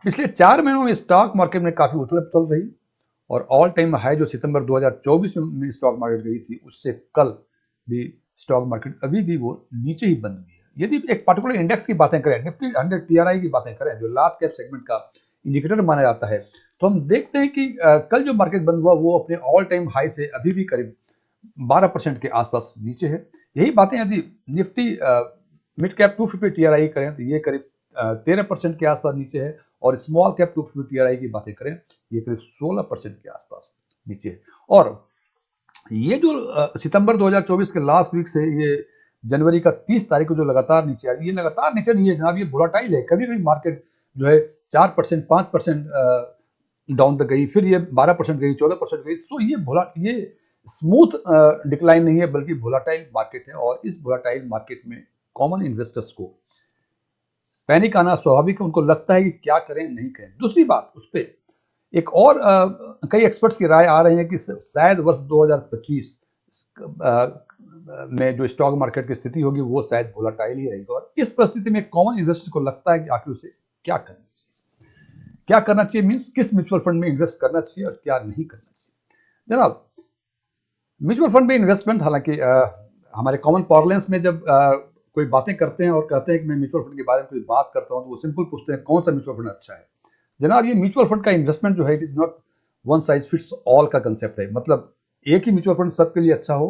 पिछले 4 महीनों में स्टॉक मार्केट में काफ़ी उथल-पुथल रही और ऑल टाइम हाई जो सितंबर 2024 में स्टॉक मार्केट गई थी, उससे कल भी स्टॉक मार्केट अभी भी वो नीचे ही बंद हुई है। यदि एक पर्टिकुलर इंडेक्स की बातें करें, निफ्टी 100 टीआरआई की बातें करें, जो लार्ज कैप सेगमेंट का इंडिकेटर माना जाता है, तो हम देखते हैं कि कल जो मार्केट बंद हुआ वो अपने ऑल टाइम हाई से अभी भी करीब 12% के आसपास नीचे है। यही बातें यदि निफ्टी मिड कैप 250 टीआरआई करें तो ये करीब 13% के आसपास नीचे है और स्मॉल कैप 250 टीआरआई की बातें करें ये करीब 16% के आसपास नीचे है। और ये जो सितंबर 2024 के लास्ट वीक से ये जनवरी का 30 तारीख को जो लगातार नीचे आ रही है, ये लगातार नीचे नहीं है जनाब, ये वोलाटाइल है। कभी कभी मार्केट जो है 4% 5% डाउन तक गई, फिर ये 12% गई, 14% गई। सो ये स्मूथ डिक्लाइन नहीं है बल्कि वोलाटाइल मार्केट है और इस वोलाटाइल मार्केट में कॉमन इन्वेस्टर्स को पैनिक आना स्वाभाविक है। उनको लगता है कि क्या करें नहीं करें। दूसरी बात, उस पर एक और कई एक्सपर्ट्स की राय आ रही है कि शायद वर्ष 2025 में जो स्टॉक मार्केट की स्थिति होगी वो शायद वोलाटाइल ही रहेगी और इस परिस्थिति में कॉमन इन्वेस्टर को लगता है कि आखिर उसे क्या करना चाहिए मीन्स किस म्यूचुअल फंड में इन्वेस्ट करना चाहिए और क्या नहीं करना चाहिए। जनाब, म्यूचुअल फंड में इन्वेस्टमेंट हालांकि हमारे कॉमन पार्लेंस में जब कोई बातें करते हैं और कहते हैं कि मैं म्यूचुअल फंड के बारे में कोई बात करता हूं तो वो सिंपल पूछते हैं कौन सा म्यूचुअल फंड अच्छा है। जनाब, ये म्यूचुअल फंड का इन्वेस्टमेंट जो है it is not one size fits all का कंसेप्ट है। मतलब एक ही म्यूचुअल फंड सबके लिए अच्छा हो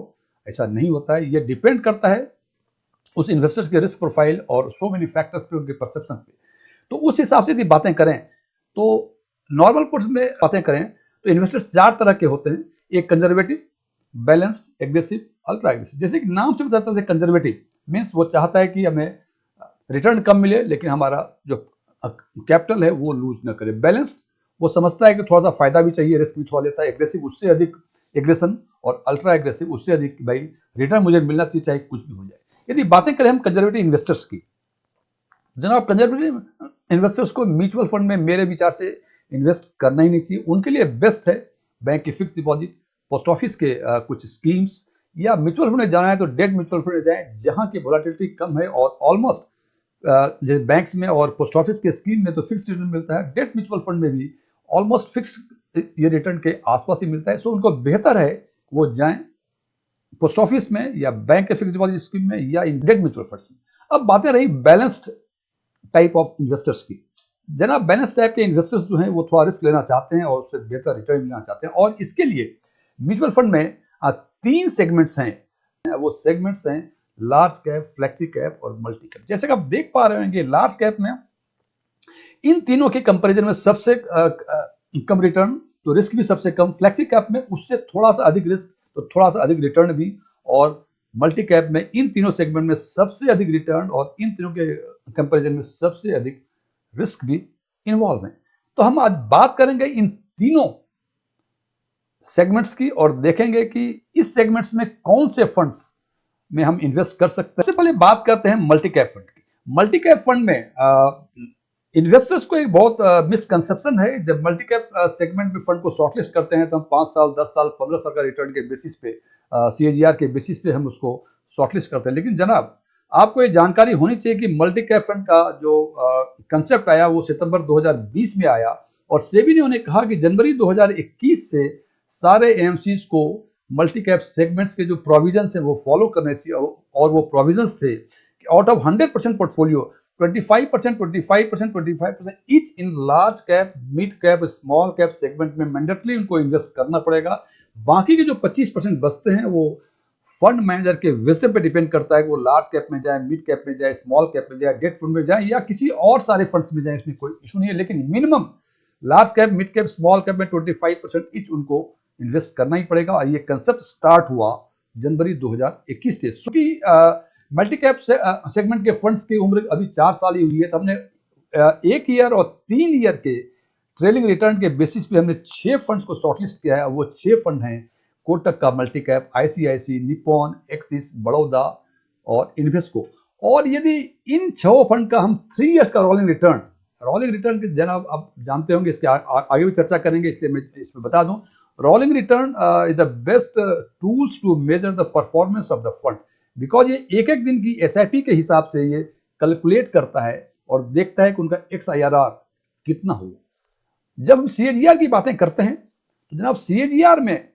ऐसा नहीं होता है। ये डिपेंड करता है उस इन्वेस्टर्स के रिस्क प्रोफाइल और सो मेनी फैक्टर्स पे, उनके परसेप्शन पे। तो उस हिसाब से यदि बातें करें तो नॉर्मल पोर्शन में बातें करें तो इन्वेस्टर्स 4 तरह के होते हैं। एक conservative, balanced, aggressive, ultra aggressive. जैसे कि नाम से बताता है, कंजर्वेटिव मीन्स वो चाहता है कि हमें रिटर्न कम मिले लेकिन हमारा जो कैपिटल है वो लूज ना करे। बैलेंस्ड, वो समझता है कि थोड़ा सा फायदा भी चाहिए, रिस्क भी थोड़ा लेता है। एग्रेसिव, उससे अधिक एग्रेशन। और अल्ट्रा एग्रेसिव, उससे अधिक भाई रिटर्न मुझे मिलना चाहिए चाहे कुछ भी हो जाए। यदि बातें करें हम कंजर्वेटिव इन्वेस्टर्स की, जनाब कंजर्वेटिव इन्वेस्टर्स को म्यूचुअल फंड में मेरे विचार से इन्वेस्ट करना ही नहीं चाहिए। उनके लिए बेस्ट है बैंक के फिक्स डिपॉजिट, पोस्ट ऑफिस के कुछ स्कीम्स, या म्यूचुअल फंड में जाना है तो डेट म्यूचुअल फंड में जाएं जहां की वोलेटिलिटी कम है और ऑलमोस्ट जैसे बैंक्स में और पोस्ट ऑफिस के स्कीम में तो फिक्स रिटर्न मिलता है, डेट म्यूचुअल फंड में भी ऑलमोस्ट फिक्स ये रिटर्न के आसपास ही मिलता है। सो उनको बेहतर है वो जाएं पोस्ट ऑफिस में या बैंक के फिक्स डिपॉजिट स्कीम में या डेट म्यूचुअल फंड्स में। अब बातें रही बैलेंस्ड टाइप ऑफ इन्वेस्टर्स की। जनाब, बैलेंस टाइप के इन्वेस्टर्स जो हैं वो थोड़ा रिस्क लेना चाहते हैं और उससे बेहतर रिटर्न मिलना चाहते हैं और इसके लिए म्यूचुअल फंड में 3 सेगमेंट्स हैं। वो सेगमेंट्स हैं लार्ज कैप, फ्लेक्सी कैप और मल्टी कैप। जैसे कि आप देख पा रहे हैं कि लार्ज कैप में इन तीनों के कंपैरिजन में सबसे कम रिटर्न, तो रिस्क भी सबसे कम। फ्लेक्सी कैप में उससे थोड़ा सा अधिक रिस्क तो थोड़ा सा अधिक रिटर्न भी। और मल्टी कैप में इन तीनों सेगमेंट में सबसे अधिक रिटर्न और इन तीनों के कंपैरिजन में सबसे अधिक रिस्क भी इन्वॉल्व है। तो हम आज बात करेंगे इन तीनों सेगमेंट्स की और देखेंगे कि इस सेगमेंट्स में कौन से फंड्स में हम इन्वेस्ट कर सकते हैं। सबसे पहले बात करते हैं मल्टी कैप फंड की। मल्टी कैप फंड में इन्वेस्टर्स को एक बहुत मिसकंसेप्शन है। जब मल्टी कैप सेगमेंट में फंड को शॉर्टलिस्ट करते हैं तो हम 5 साल, 10 साल, 15 साल का रिटर्न के बेसिस पे, CAGR के बेसिस पे हम उसको शॉर्टलिस्ट करते हैं। लेकिन जनाब, आपको ये जानकारी होनी चाहिए कि मल्टी कैप फंड का जो कंसेप्ट आया वो सितंबर 2020 में आया और सेबी ने उन्हें कहा कि जनवरी 2021 से सारे एएमसीज को मल्टी कैप सेगमेंट्स के जो प्रोविजंस हैं वो फॉलो करने चाहिए। और वो प्रोविजंस थे कि out of 100% portfolio 25%, 25%, 25% each in large cap, mid cap, small cap segment में मैंडेटली उनको इन्वेस्ट करना पड़ेगा। बाकी के जो 25% बचते हैं वो फंड मैनेजर के विजडम पे डिपेंड करता है कि वो लार्ज कैप में जाए, मिड कैप में जाए, स्मॉल कैप में जाए, डेट फंड में जाए या किसी और सारे फंड्स में जाए, इसमें कोई इशू नहीं है। लेकिन minimum large cap, mid cap, small cap में 25% ईच उनको इन्वेस्ट करना ही पड़ेगा। और ये कंसेप्ट स्टार्ट हुआ जनवरी 2021 से। क्योंकि मल्टी कैप सेगमेंट के फंड्स की उम्र अभी 4 साल ही हुई है, तो हमने 1 ईयर और 3 ईयर के ट्रेलिंग रिटर्न के बेसिस पे हमने 6 फंड्स को शॉर्टलिस्ट किया है। वो 6 फंड हैं कोटक का multi cap, ICICI, Nippon, axis, Baroda और इन्वेस्को। और यदि इन 6 फंड का हम 3 ईयर्स का रोलिंग रिटर्न के जनाब आप जानते होंगे, इसके आगे भी चर्चा करेंगे, इसलिए मैं इसमें बता दूं, rolling return is the best tools to measure the performance of the fund. Because ये एक एक दिन की SIP के हिसाब से ये कैलकुलेट करता है और देखता है कि उनका XIRR कितना हुआ। जब हम CAGR की बातें करते हैं तो जनाब CAGR में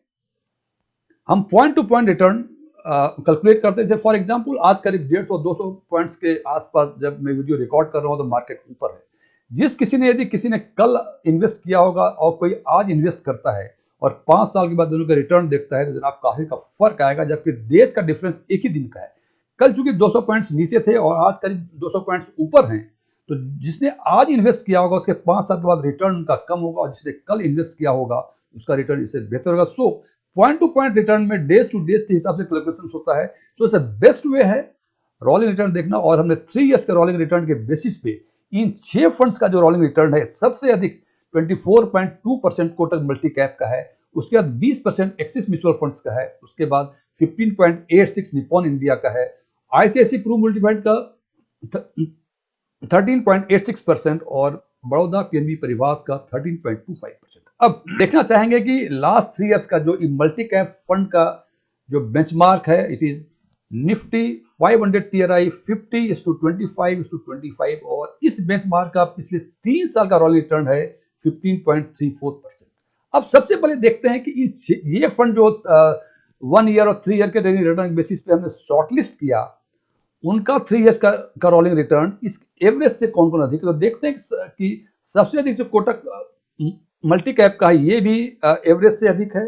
हम point two point return calculate करते थे। फॉर एग्जांपल आज करीब 150-200 पॉइंट्स के आसपास जब मैं वीडियो रिकॉर्ड कर रहा हूं तो मार्केट ऊपर है। यदि किसी ने कल इन्वेस्ट किया होगा और कोई आज इन्वेस्ट करता है और 5 साल के बाद दोनों का रिटर्न देखता है तो जनाब काफी का फर्क आएगा, जबकि डेज का डिफरेंस एक ही दिन का है। कल चूंकि 200 पॉइंट्स नीचे थे और आज करीब 200 पॉइंट्स ऊपर हैं, तो जिसने आज इन्वेस्ट किया होगा उसके 5 साल के बाद रिटर्न उनका कम होगा और जिसने कल इन्वेस्ट किया होगा उसका रिटर्न इससे बेहतर होगा। So point two point return में डेज टू डेज के हिसाब से कैलकुलेशन होता है। सो इससे बेस्ट वे है रोलिंग रिटर्न देखना, और हमने 3 इयर्स के रोलिंग रिटर्न के बेसिस पे इन 6 फंड्स का जो रोलिंग रिटर्न है सबसे अधिक 24.2% कोटक मल्टी कैप का है, उसके बाद 20% एक्सिस म्यूचुअल फंड्स का है, उसके बाद 15.86 निप्पॉन इंडिया का है, आईसीआईसी प्रू मल्टीफाइड का 13.86% और बड़ौदा पीएनबी परिवार का 13.25%। अब देखना चाहेंगे कि लास्ट 3 इयर्स का जो मल्टी कैप फंड का जो बेंचमार्क है, इट इज निफ्टी 500 TRI 50:25:25 और इस बेंचमार्क का पिछले 3 साल का रोलिंग रिटर्न है 15.34%। अब सबसे पहले देखते हैं कि ये फंड जो 1 ईयर और 3 ईयर के रिटर्न बेसिस पे हमने शॉर्टलिस्ट किया, उनका 3 इयर्स का रोलिंग रिटर्न इस एवरेज से कौन कौन अधिक, तो देखते हैं कि सबसे अधिक जो कोटक मल्टी कैप का है ये भी एवरेज से अधिक है,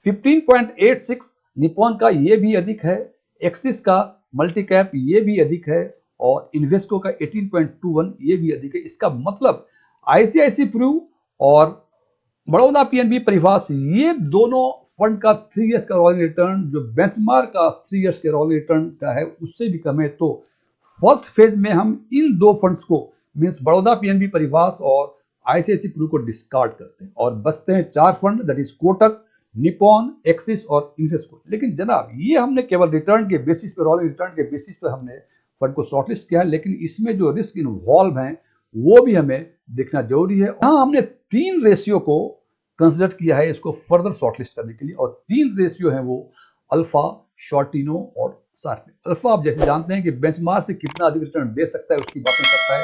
15.86 निप्पॉन का ये भी अधिक है, एक्सिस का मल्टी कैप ये भी अधिक है और इन्वेस्को का 18.21 ये भी अधिक है। इसका मतलब आईसीआईसी प्रू और बड़ौदा पीएनबी परिवार ये दोनों फंड का 3 इयर्स का रोलिंग रिटर्न जो बेंचमार्क का 3 इयर्स के रोलिंग रिटर्न का है उससे भी कम है। तो फर्स्ट फेज में हम इन दो फंड्स को मींस बड़ौदा पीएनबी परिवार और आईसीआईसी प्रू को डिस्कार्ड करते हैं और बचते हैं 4 fund, that is Kotak, Nippon, axis और इन्वेस्को। लेकिन जनाब ये हमने केवल रिटर्न के बेसिस पे, रोलिंग रिटर्न के बेसिस पे हमने फंड को शॉर्टलिस्ट किया है, लेकिन इसमें जो रिस्क इन्वॉल्व हैं वो भी हमें देखना जरूरी है। यहाँ हमने 3 रेशियो को कंसिडर किया है इसको फर्दर शॉर्टलिस्ट करने के लिए, और 3 रेशियो है वो अल्फा, शॉर्टिनो और सार्पे। अल्फा आप जैसे जानते हैं कि बेंचमार्क से कितना अधिक रिटर्न दे सकता है उसकी बातें करता है।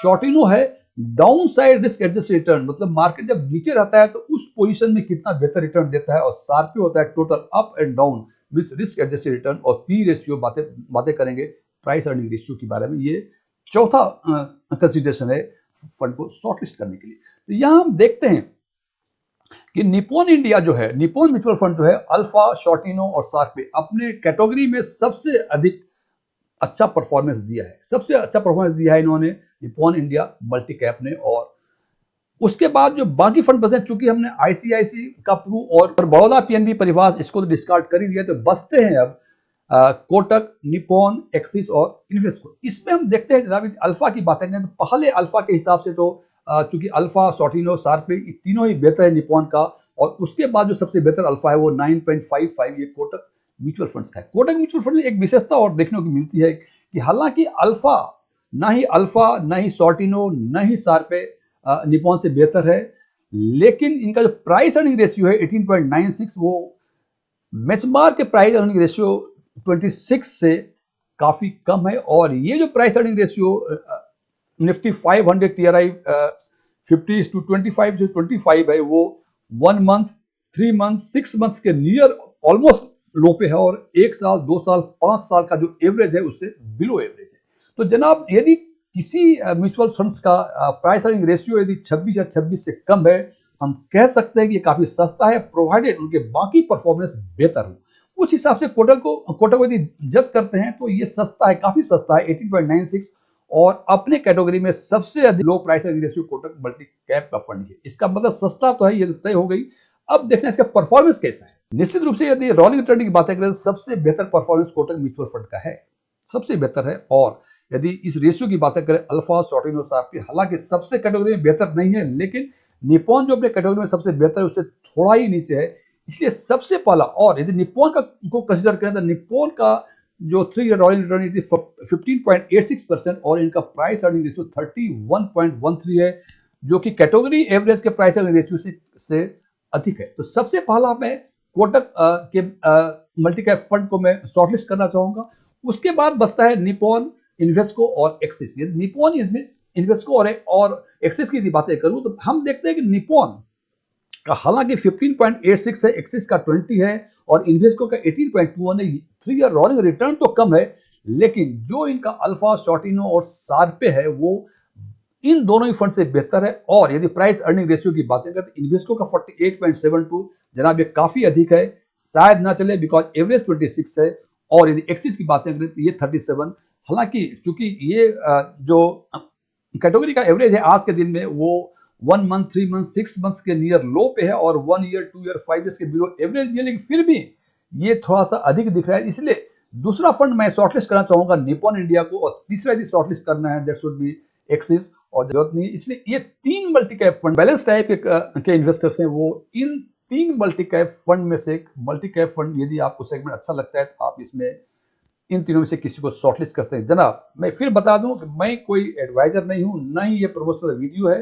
शॉर्टिनो है down side risk adjust return, मतलब मार्केट जब नीचे रहता है तो उस पोजीशन में कितना बेहतर रिटर्न देता है, और सार्पे होता है total up and down with risk adjust return. और पी रेशियो बातें करेंगे प्राइस अर्निंग रेशियो के बारे में। ये चौथा कंसिडरेशन है फंड को शॉर्टलिस्ट करने के लिए। तो यहां हम देखते हैं कि निप्पॉन इंडिया जो है, निप्पॉन म्यूचुअल फंड जो है, अल्फा, शॉर्टिनो और सार्पे अपने कैटेगरी में सबसे अधिक अच्छा परफॉर्मेंस दिया है। सबसे अच्छा परफॉर्मेंस दिया है इन्होंने निप्पॉन इंडिया मल्टी कैप ने। और उसके बाद जो बाकी फंड बचे, चूंकि हमने आईसीआईसी का प्रू और बड़ौदा पीएनबी परिवार इसको तो डिस्कार्ड कर ही दिया, तो बचते हैं अब कोटक, निप्पॉन, एक्सिस और इन्वेस्को। इसमें हम देखते हैं जनाब अल्फा की बातें करें तो पहले अल्फा के हिसाब से तो चूंकि अल्फा, शॉर्टिनो, सार्पे तीनों ही बेहतर है निप्पॉन का, और उसके बाद जो सबसे बेहतर अल्फा है वो 9.55 ये कोटक म्यूचुअल फंड्स का है। कोटक म्यूचुअल फंड में एक विशेषता और देखने को मिलती है कि हालांकि अल्फा ना ही शॉर्टिनो ना ही सार्पे निप्पॉन से बेहतर है, लेकिन इनका जो प्राइस अर्निंग रेशियो है 18.96 वो बेंचमार्क के प्राइस अर्निंग रेशियो 26 से काफी कम है। और ये जो price earning ratio Nifty 500 TRI 50:25 है वो 1 मंथ, 3 मंथ, 6 मंथ्स के नियर ऑलमोस्ट लो पे है, और 1 साल, 2 साल, 5 साल का जो एवरेज है उससे बिलो एवरेज है। तो जनाब यदि किसी म्यूचुअल फंड्स का प्राइस अर्निंग रेशियो यदि 26 या 26 से कम है, हम कह सकते हैं कि ये काफी सस्ता है, प्रोवाइडेड उनके बाकी परफॉर्मेंस बेहतर हो। उस हिसाब से कोटक यदि जज करते हैं तो ये सस्ता है, काफी सस्ता है, 18.96, और अपने कैटेगरी में सबसे अधिक लो price earning ratio Kotak multi cap का फंड है। इसका मतलब सस्ता तो है, ये तय हो गई। अब देखना इसका परफॉर्मेंस कैसा है। निश्चित रूप से यदि रोलिंग रिटर्न की बातें करें तो सबसे बेहतर परफॉर्मेंस कोटक म्यूचुअल फंड का है, सबसे बेहतर है। और यदि इस रेशियो की बातें करें अल्फा, शॉर्टिनो, सार्पे हालांकि सबसे कैटेगरी में बेहतर नहीं है, लेकिन निप्पॉन जो अपने कैटेगरी में सबसे बेहतर है उससे थोड़ा ही नीचे है, इसलिए सबसे पहला। और यदि निप्पॉन को कंसिडर करें तो निप्पॉन का जो 3 ईयर रोलिंग रिटर्न 15.86% और इनका प्राइस अर्निंग रेशियो 31.13 है, जो कि कैटेगरी एवरेज के प्राइस अर्निंग रेशियो से अधिक है। तो सबसे पहला मैं कोटक के मल्टी कैप फंड को मैं शॉर्टलिस्ट करना चाहूंगा। उसके बाद बचता है निप्पॉन, इन्वेस्को और एक्सिस। निप्पॉन इन्वेस्को और एक्सिस की यदि बातें करूं तो हम देखते हैं कि निप्पॉन का हालांकि 15.86 है, एक्सिस का 20 है और इन्वेस्को का 18.21 है। 3 ईयर रोलिंग रिटर्न तो कम है, लेकिन जो इनका अल्फा, शॉर्टिनो और सार्पे है वो इन दोनों ही फंड से बेहतर है। और यदि प्राइस अर्निंग रेशियो की बातें करें तो इन्वेस्को का 48.72 जनाब ये काफी अधिक है, शायद ना चले बिकॉज एवरेज 26 है। और यदि एक्सिस की बातें करें तो ये 37, हालांकि चूंकि ये जो कैटेगरी का एवरेज है आज के दिन में वो 1 मंथ, 3 मंथ, 6 मंथ्स के नियर लो पे है और 1 ईयर, 2 ईयर, 5 ईयर्स के बिलो एवरेज भी है, लेकिन फिर भी ये थोड़ा सा अधिक दिख रहा है। इसलिए दूसरा फंड मैं शॉर्टलिस्ट करना चाहूंगा निप्पॉन इंडिया को, और तीसरा यदि शॉर्टलिस्ट करना है दैट शुड बी एक्सिस, और जरूरत नहीं है। इसलिए ये 3 multi cap fund balance type के इन्वेस्टर्स हैं, वो इन 3 मल्टी कैप फंड में से मल्टी कैप फंड यदि आपको सेगमेंट अच्छा लगता है तो आप इसमें इन तीनों में से किसी को शॉर्टलिस्ट करते हैं। जनाब मैं फिर बता दूं कि मैं कोई एडवाइजर नहीं हूं, ना ही ये प्रमोशनल वीडियो है,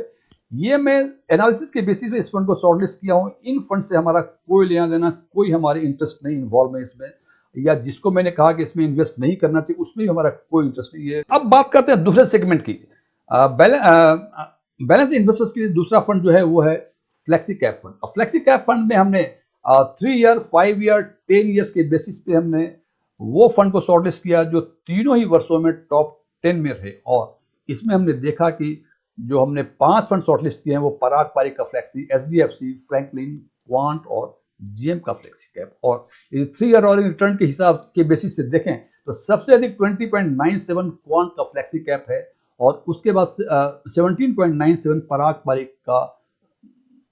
ये मैं एनालिसिस के बेसिस पे इस फंड को शॉर्टलिस्ट किया हूं। इन फंड से हमारा कोई लेना देना, कोई हमारी इंटरेस्ट नहीं इन्वॉल्व है इसमें, या जिसको मैंने कहा कि इसमें इन्वेस्ट नहीं करना चाहिए उसमें भी हमारा कोई इंटरेस्ट नहीं है। अब बात करते हैं दूसरे सेगमेंट की। बैलेंस इन्वेस्टर्स के लिए दूसरा फंड जो है वो है फ्लेक्सी कैप फंड। और फ्लेक्सी कैप फंड में हमने 3 ईयर, 5 ईयर, 10 ईयर्स के बेसिस पे हमने वो फंड को शॉर्टलिस्ट किया जो तीनों ही वर्षों में टॉप 10 में रहे। और इसमें हमने देखा कि जो हमने 5 फंड शॉर्टलिस्ट किए हैं वो पराग पारिक का फ्लेक्सी, एचडीएफसी, फ्रैंकलिन, क्वांट और जीएम का फ्लेक्सी कैप। और 3 ईयर रोलिंग रिटर्न के हिसाब के बेसिस से देखें तो सबसे अधिक 20.97 क्वांट का फ्लेक्सी कैप है और उसके बाद 17.97 पराग पारिक का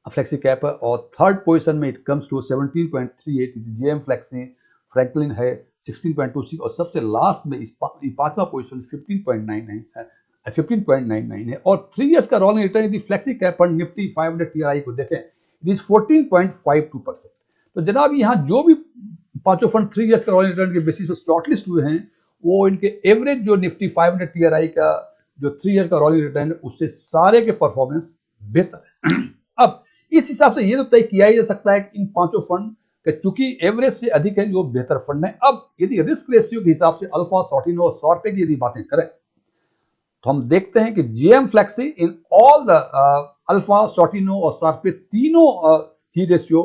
फ्लेक्सी कैप है और थर्ड पोजीशन में it comes to 17.38 JM flexi, Franklin है 16.26 और सबसे लास्ट में पांचवा पोजीशन 15.99 है। और 3 इयर्स का रोलिंग रिटर्न यदि flexi cap fund Nifty 500 TRI को देखें इट इज 14.52%। तो जनाब यहाँ जो भी पांचों फंड 3 इयर्स का रोलिंग रिटर्न के बेसिस पर शॉर्टलिस्ट हुए हैं वो इनके एवरेज जो निफ्टी 500 टीआरआई का जो 3 ईयर का रोलिंग रिटर्न है उससे सारे के परफॉर्मेंस बेहतर है। अब इस हिसाब से ये तो तय किया ही जा सकता है कि इन पांचों फंड चूंकि एवरेज से अधिक है जो बेहतर फंड है। अब यदि रिस्क रेशियो के हिसाब से अल्फा, शॉर्टिनो और सॉर्पे की यदि बातें करें तो हम देखते हैं कि GM flexi in all the alpha, Sortino और सॉर्पे तीनों ही रेशियो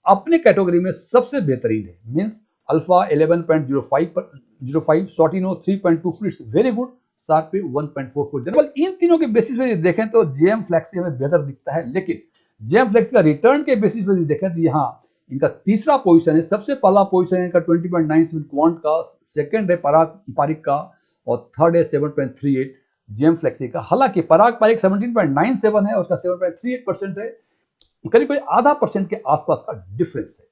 अपने कैटेगरी में सबसे बेहतरीन है। Means alpha 11.05, Sortino 3.24, very good, Sharpe 1.44। General इन तीनों के बेसिस पे देखें तो जीएम फ्लेक्सी हमें बेहतर दिखता है, लेकिन जीएम फ्लेक्सी का रिटर्न के बेसिस पे देखें तो यहाँ इनका तीसरा पोजीशन है। सबसे पहला पोजीशन है इनका 20.97 क्वांट का, सेकंड है पराग पारिक का और थर्ड है 7.38 जीएम फ्लेक्सी का। हालांकि पराग पारिक 17.97 है और उसका 7.38% है, करीब करीब आधा % के आसपास का डिफरेंस है।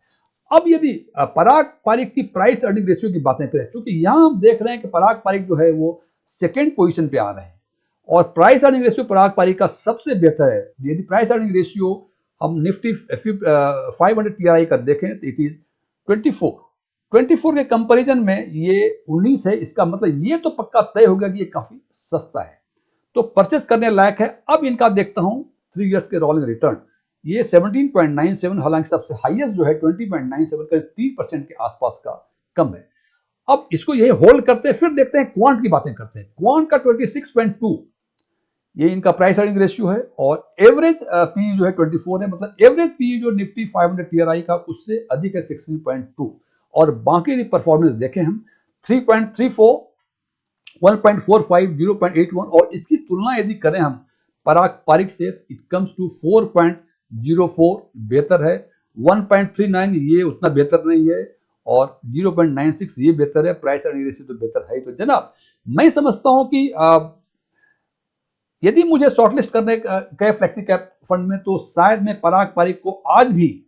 अब यदि पराग पारिक की प्राइस अर्निंग रेशियो की बातें करें, क्योंकि यहां हम देख रहे हैं कि पराग पारिक जो है वो सेकेंड पोजीशन पे आ रहे हैं और प्राइस अर्निंग रेशियो पराग पारिक का सबसे बेहतर है। यदि प्राइस अर्निंग रेशियो हम निफ्टी 500 टीआरआई का देखें तो इट इज 24 के कंपैरिजन में ये 19 है। इसका मतलब ये तो पक्का तय हो गया कि ये काफी सस्ता है, तो परचेस करने लायक है। अब इनका देखता हूं 3 इयर्स के रोलिंग रिटर्न, ये 17.97, हालांकि सबसे हाईएस्ट जो है 20.97 का 3% के आसपास का कम है। अब इसको यही होल्ड करते हैं, फिर देखते हैं क्वांट की बातें करते हैं। क्वांट का 26.2 ये इनका प्राइस अर्निंग रेशियो है और एवरेज पी जो है 24 है, मतलब एवरेज पी जो निफ्टी 500 टीआरआई का उससे अधिक है 16.2। और बाकी परफॉर्मेंस देखें हम 3.34, 1.45, 0.81 और इसकी तुलना यदि करें हम पराग पारिक से इट कम्स टू 4.04 बेहतर है, 1.39 ये उतना बेहतर नहीं है और 0.96 ये बेहतर है। प्राइस अर्निंग रेशियो तो बेहतर है। तो जनाब मैं समझता हूं कि यदि मुझे शॉर्टलिस्ट करने का फ्लेक्सी कैप फंड में तो शायद मैं पराग पारिक को आज भी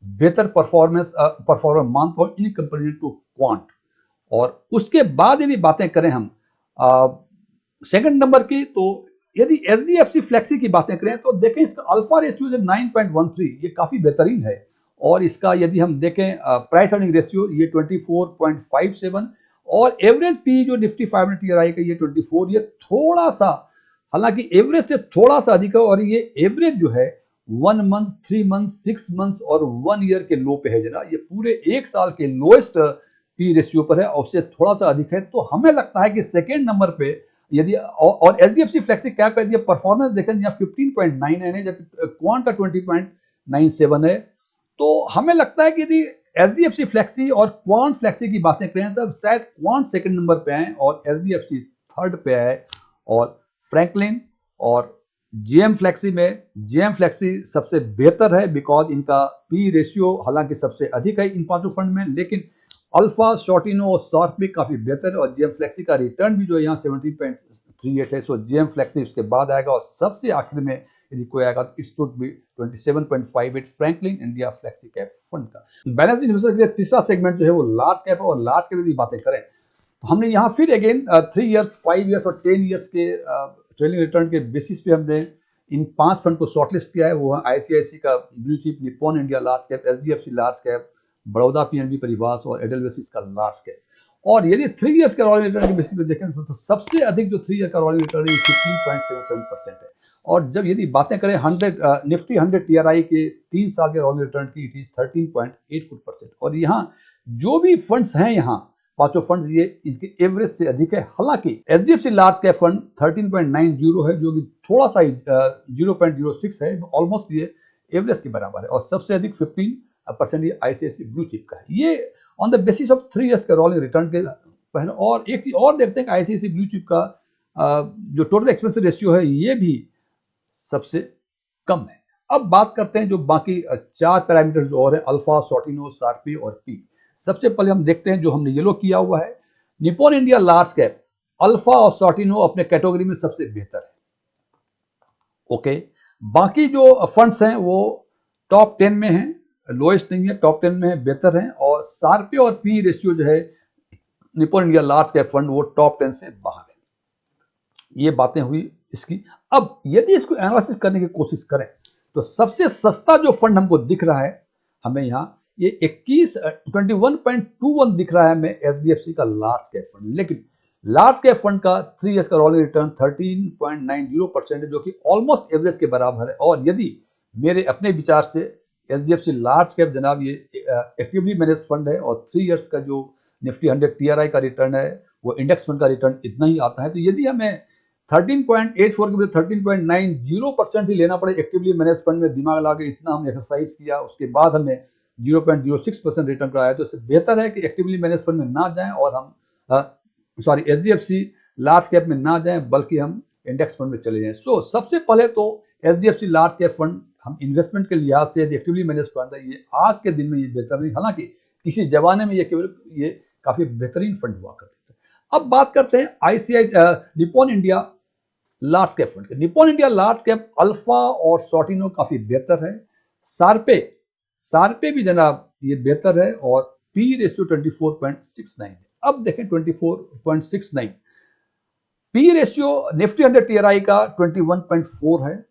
बेहतर परफॉर्मर मानता हूं इन कंपेरिजन टू क्वांट। और उसके बाद यदि बातें करें हम सेकंड नंबर की, तो यदि एचडीएफसी फ्लेक्सी की बातें करें तो देखें इसका अल्फा रेशियो जो 9.13 ये काफी बेहतरीन है और इसका यदि हम देखें प्राइस अर्निंग रेशियो ये 24.57 और एवरेज पी जो निफ्टी 500 टीआरआई का ये 24, ये थोड़ा सा हालांकि एवरेज से थोड़ा सा अधिक है और ये एवरेज जो है 1 मंथ, 3 मंथ, 6 मंथ और 1 ईयर के लो पे है। जरा ये पूरे एक साल के लोएस्ट पी रेशियो पर है और उससे थोड़ा सा अधिक है। तो हमें लगता है कि सेकेंड नंबर पे यदि और एचडीएफसी फ्लेक्सी कैप का यदि परफॉर्मेंस देखें यहाँ 15.99 है, जबकि क्वांट का 20.97 है। तो हमें लगता है कि यदि एचडीएफसी फ्लेक्सी और क्वांट फ्लेक्सी की बातें करें तब शायद क्वांट सेकंड नंबर पे आए और एचडीएफसी थर्ड पे आए, और फ्रैंकलिन और जेएम फ्लेक्सी में जेएम फ्लेक्सी सबसे बेहतर है बिकॉज इनका पी रेशियो हालांकि सबसे अधिक है इन पांचों फंड में, लेकिन अल्फा, शॉर्टिनो और शॉर्प भी काफी बेहतर है, और जेएम फ्लेक्सी का रिटर्न भी जो है यहाँ 17.38 है। सो जेएम फ्लेक्सी उसके बाद आएगा, और सबसे आखिर में यदि कोई आएगा तो it should be 27.58 Franklin India flexi cap fund का। बैलेंस इन्वेस्टर के लिए तीसरा सेगमेंट जो है वो लार्ज कैप है, और लार्ज कैप की बातें करें तो हमने यहाँ फिर अगेन 3 इयर्स, 5 इयर्स और 10 इयर्स के ट्रेलिंग रिटर्न के बेसिस पे हमने इन 5 फंड को शॉर्टलिस्ट किया है। वो है आईसीआईसी का blue chip, Nippon India large cap, HDFC large cap, Baroda PNB परिवास और एडेलवेसिस का लार्ज कैप। और यदि 3 इयर्स का रोलिंग रिटर्न के बेसिस पे देखें तो सबसे अधिक जो 3 ईयर का रोलिंग रिटर्न है 15.77% है। और जब यदि बातें करें निफ्टी 100 टीआरआई के 3 साल के रोलिंग रिटर्न की, इट इज 13.84%। और यहाँ जो भी फंड्स हैं यहाँ पांचों फंड ये इनके एवरेज से अधिक है। हालांकि एचडीएफसी लार्ज कैप फंड 13.90 है, जो कि थोड़ा सा 0.06 है, ऑलमोस्ट ये एवरेज के बराबर है, और सबसे अधिक 15% ये आईसीआईसी ब्लू चिप का है। ये on the basis of 3 years का रोलिंग रिटर्न के पहले। और एक चीज और देखते हैं कि आईसीआईसी ब्लू चिप का जो टोटल एक्सपेंस रेशियो है ये भी सबसे कम है। अब बात करते हैं जो बाकी 4 पैरामीटर जो और है, अल्फा, शॉर्टिनो, शार्पी और पी। सबसे पहले हम देखते हैं जो हमने येलो किया हुआ है, Nippon India large cap, alpha और शॉर्टिनो अपने कैटेगरी में सबसे बेहतर है। ओके, बाकी जो फंड्स हैं वो टॉप 10 में हैं, लोएस्ट नहीं है, टॉप 10 में है, बेहतर हैं। और शार्पी और पी रेशियो जो है Nippon India large cap fund वो टॉप 10 से बाहर है। ये बातें हुई इसकी। अब यदि इसको एनालिसिस करने की कोशिश करें तो सबसे सस्ता जो फंड हमको दिख रहा है हमें यहाँ ये 21.21 दिख रहा है हमें एचडीएफसी का लार्ज कैप फंड, लेकिन लार्ज कैप फंड का 3 इयर्स का रोलिंग रिटर्न 13.90% है, जो कि ऑलमोस्ट एवरेज के बराबर है। और यदि मेरे अपने विचार से एचडीएफसी लार्ज कैप जनाब ये एक्टिवली मैनेज फंड है, और 3 इयर्स का जो निफ्टी 100 टीआरआई का रिटर्न है वो इंडेक्स फंड का रिटर्न इतना ही आता है। तो यदि हमें 13.84 के बजाय 13.90% ही लेना पड़े एक्टिवली मैनेज फंड में, दिमाग लगा के इतना हमने एक्सरसाइज किया, उसके बाद हमें 0.06% रिटर्न कराया, तो इससे बेहतर है कि एक्टिवली मैनेज फंड में ना जाएं और हम एचडीएफसी लार्ज कैप में ना जाएं, बल्कि हम इंडेक्स फंड में चले जाएं। सो सबसे पहले तो एचडीएफसी लार्ज कैप फंड हम इन्वेस्टमेंट के लिहाज से एक्टिवली मैनेज फंड है, ये आज के दिन में ये बेहतर नहीं, हालांकि किसी जमाने में ये केवल ये काफी बेहतरीन फंड हुआ करते थे। अब बात करते हैं ICICI Nippon India large cap fund के। Nippon India large cap alpha और शॉर्टिनो काफी बेहतर है, सार्पे भी जनाब ये बेहतर है, और पी रेशियो 24.69 है। अब देखें 24.69 पी रेशियो निफ्टी 100 टीआरआई का 21.4 है,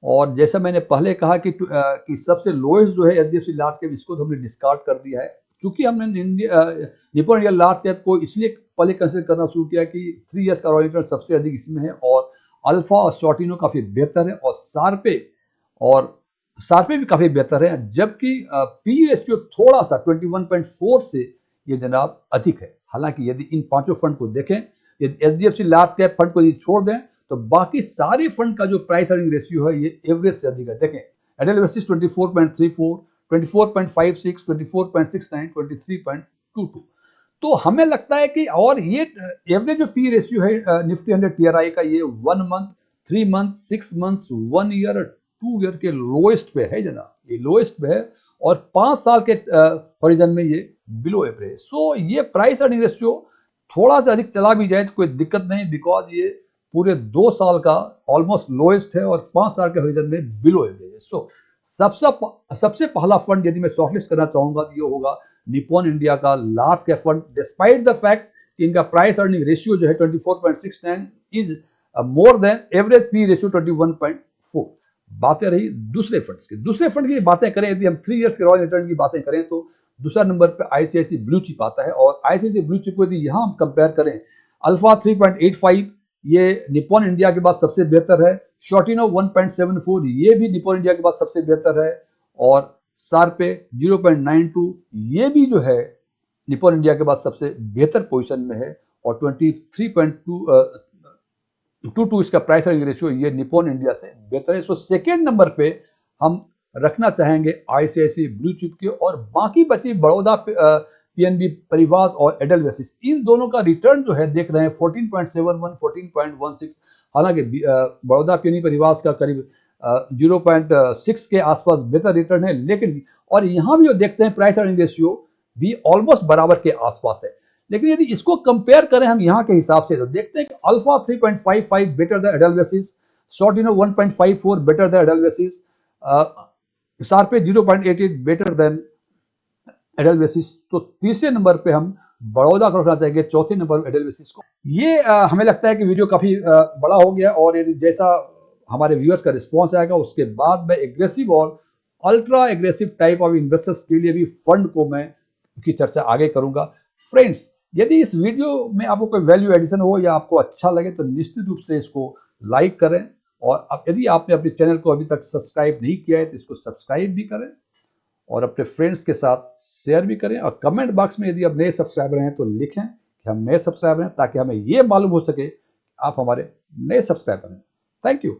और जैसा मैंने पहले कहा कि सबसे लोएस्ट जो है एचडीएफसी लार्ज कैप, इसको तो हमने डिस्कार्ड कर दिया है, क्योंकि हमने निप्पॉन इंडिया लार्ज कैप को इसलिए पहले कंसिडर करना शुरू किया कि 3 इयर्स का रोलिंग रिटर्न सबसे अधिक इसमें है, और अल्फा और शॉर्टिनो काफी बेहतर है, और शार्पे भी काफी बेहतर है, जबकि पी रेशियो थोड़ा सा 21.4 से ये जनाब अधिक है। हालांकि यदि इन पांचों फंड को देखें, यदि एचडीएफसी लार्ज कैप फंड को यदि छोड़ दें तो बाकी सारे फंड का जो प्राइस अर्निंग रेशियो है ये एवरेज से अधिक है। देखें एडेलवेसिस 24.34, 24.56, 24.69, 23.22। तो हमें लगता है कि, और ये एवरेज जो पी रेशियो है निफ्टी 100 टीआरआई का, ये 1 month, 3 month, 6 months, 1 year, 2 year के लोएस्ट पे है जनाब, ये लोएस्ट पे है, और 5 साल के हॉरिजन में ये बिलो एवरेज। सो ये प्राइस अर्निंग रेशियो थोड़ा सा अधिक चला भी जाए तो कोई दिक्कत नहीं, बिकॉज ये पूरे 2 साल का ऑलमोस्ट लोएस्ट है, और 5 साल के हॉरिजन में बिलो एवरेज है। सो सबसे पहला फंड यदि मैं शॉर्टलिस्ट करना चाहूंगा तो ये होगा निप्पॉन इंडिया का large cap fund, despite the fact कि इनका प्राइस अर्निंग रेशियो जो है 24.69 is more than average P ratio 21.4। बातें रही दूसरे फंड की बातें करें, यदि हम 3 इयर्स के रोलिंग रिटर्न की बातें करें तो दूसरा नंबर पे आईसीआईसी ब्लू चिप आता है, और आईसीआईसी ब्लू चिप को यदि यहां हम कंपेयर करें, अल्फा 3.85 ये निप्पॉन इंडिया के बाद सबसे बेहतर है, शॉर्टिनो 1.74 ये भी निप्पॉन इंडिया के बाद सबसे बेहतर है, और शार्पे 0.92 ये भी जो है निप्पॉन इंडिया के बाद सबसे बेहतर पोजीशन में है, और 2 इसका प्राइस अर्निंग रेशियो ये निप्पॉन इंडिया से बेहतर है। सो सेकेंड नंबर पे हम रखना चाहेंगे आईसीआईसी ब्लू चिप के, और बाकी बची बड़ौदा पीएनबी परिवार और एडलवेसिस, इन दोनों का रिटर्न जो है देख रहे हैं 14.71 14.16। हालांकि बड़ौदा पीएनबी परिवार का करीब 0.6 के आसपास बेहतर रिटर्न है, लेकिन और यहाँ भी जो देखते हैं प्राइस अर्निंग रेशियो भी ऑलमोस्ट बराबर के आसपास है। लेकिन यदि इसको कंपेयर करें हम यहाँ के हिसाब से तो देखते हैं कि alpha 3.55 better the Edelweiss, Sortino 1.54 better the Edelweiss, Sharpe 0.88 better than Edelweiss. तो तीसरे नंबर पे हम बड़ौदा को रखना चाहेंगे, चौथे नंबर पर एडलवेसिस को। ये हमें लगता है कि वीडियो काफी बड़ा हो गया, और यदि जैसा हमारे व्यूअर्स का रिस्पॉन्स आएगा उसके बाद मैं एग्रेसिव और ultra aggressive type of investors के लिए भी फंड को मैं की चर्चा आगे करूंगा। फ्रेंड्स, यदि इस वीडियो में आपको कोई वैल्यू एडिशन हो या आपको अच्छा लगे तो निश्चित रूप से इसको लाइक करें, और अब यदि आपने अपने चैनल को अभी तक सब्सक्राइब नहीं किया है तो इसको सब्सक्राइब भी करें और अपने फ्रेंड्स के साथ शेयर भी करें। और कमेंट बॉक्स में यदि आप नए सब्सक्राइबर हैं तो लिखें कि हम नए सब्सक्राइबर हैं, ताकि हमें ये मालूम हो सके आप हमारे नए सब्सक्राइबर हैं। Thank you.